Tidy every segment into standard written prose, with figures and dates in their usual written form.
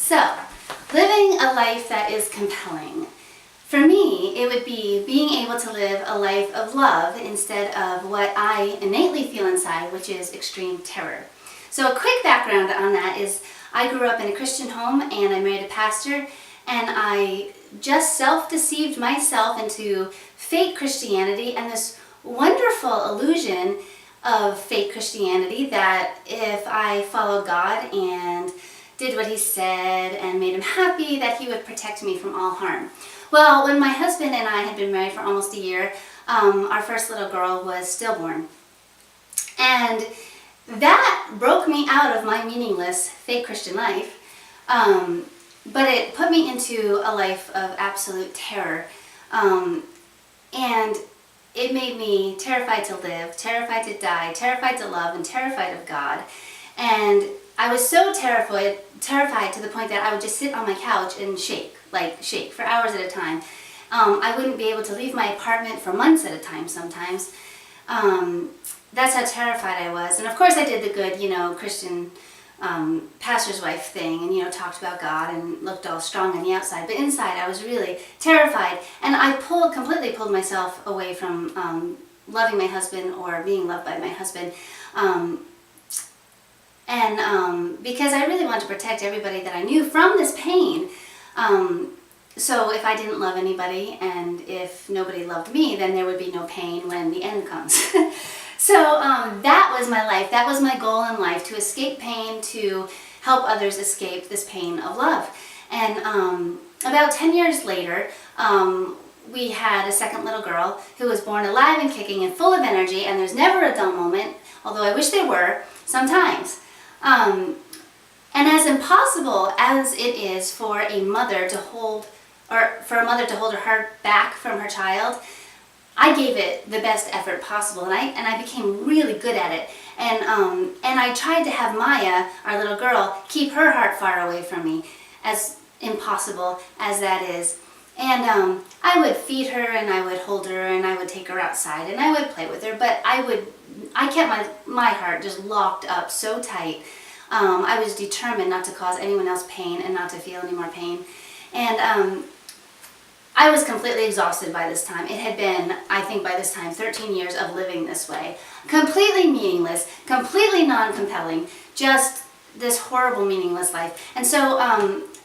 So, living a life that is compelling. For me, it would be being able to live a life of love instead of what I innately feel inside, which is extreme terror. So a quick background on that is I grew up in a Christian home and I married a pastor, and I just self-deceived myself into fake Christianity and this wonderful illusion of fake Christianity that if I followed God and did what he said and made him happy, that he would protect me from all harm. Well, when my husband and I had been married for almost a year, our first little girl was stillborn. And that broke me out of my meaningless fake Christian life, but it put me into a life of absolute terror. And it made me terrified to live, terrified to die, terrified to love, and terrified of God. And I was so terrified to the point that I would just sit on my couch and shake for hours at a time. I wouldn't be able to leave my apartment for months at a time sometimes. That's how terrified I was. And of course I did the good, Christian pastor's wife thing and, talked about God and looked all strong on the outside. But inside I was really terrified. And I completely pulled myself away from loving my husband or being loved by my husband. Because I really wanted to protect everybody that I knew from this pain. So if I didn't love anybody and if nobody loved me, then there would be no pain when the end comes. So that was my life. That was my goal in life, to escape pain, to help others escape this pain of love. And about 10 years later, we had a second little girl who was born alive and kicking and full of energy, and there's never a dull moment, although I wish there were sometimes. And as impossible as it is for a mother to hold her heart back from her child, I gave it the best effort possible, and I became really good at it. And I tried to have Maya, our little girl, keep her heart far away from me, as impossible as that is. And I would feed her, and I would hold her, and I would take her outside, and I would play with her, but I kept my heart just locked up so tight. I was determined not to cause anyone else pain and not to feel any more pain. And I was completely exhausted by this time. It had been, I think by this time, 13 years of living this way. Completely meaningless, completely non-compelling, just this horrible meaningless life. And so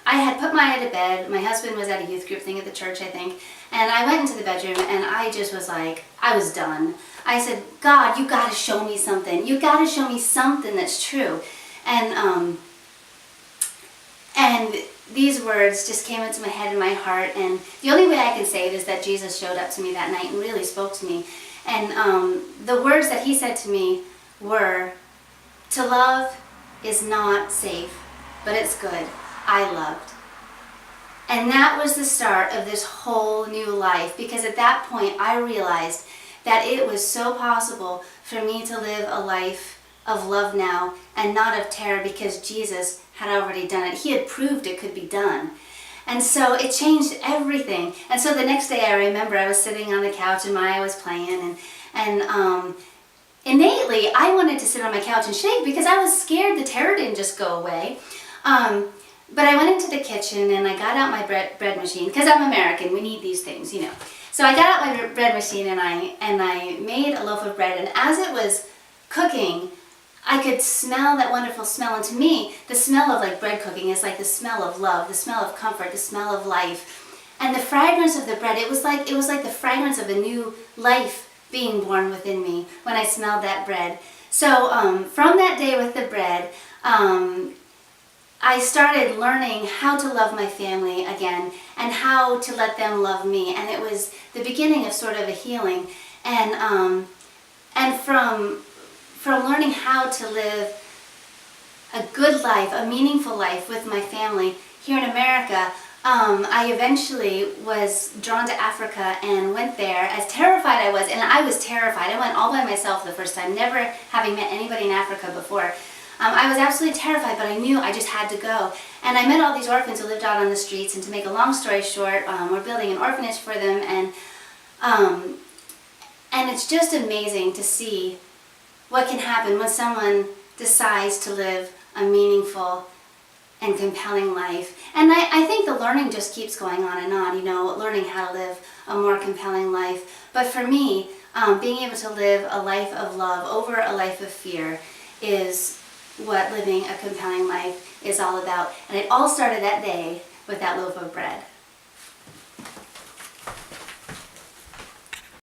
I had put Maya to bed. My husband was at a youth group thing at the church, I think. And I went into the bedroom and I just was like, I was done. I said, God, you gotta show me something. You gotta show me something that's true. And these words just came into my head and my heart, and the only way I can say it is that Jesus showed up to me that night and really spoke to me. And the words that he said to me were, to love is not safe, but it's good. I loved. And that was the start of this whole new life, because at that point I realized that it was so possible for me to live a life of love now and not of terror, because Jesus had already done it. He had proved it could be done. And so it changed everything. And so the next day I remember I was sitting on the couch and Maya was playing, and innately I wanted to sit on my couch and shake because I was scared the terror didn't just go away. But I went into the kitchen and I got out my bread machine, because I'm American, we need these things, So I got out my bread machine and I made a loaf of bread, and as it was cooking, I could smell that wonderful smell. And to me, the smell of bread cooking is like the smell of love, the smell of comfort, the smell of life. And the fragrance of the bread, it was like the fragrance of a new life being born within me when I smelled that bread. So from that day with the bread, I started learning how to love my family again and how to let them love me. And it was the beginning of sort of a healing. And from learning how to live a good life, a meaningful life with my family here in America, I eventually was drawn to Africa and went there, as terrified I was. And I was terrified. I went all by myself the first time, never having met anybody in Africa before. I was absolutely terrified, but I knew I just had to go. And I met all these orphans who lived out on the streets, and to make a long story short, we're building an orphanage for them, and it's just amazing to see what can happen when someone decides to live a meaningful and compelling life. And I think the learning just keeps going on and on, learning how to live a more compelling life. But for me, being able to live a life of love over a life of fear is what living a compelling life is all about. And it all started that day with that loaf of bread.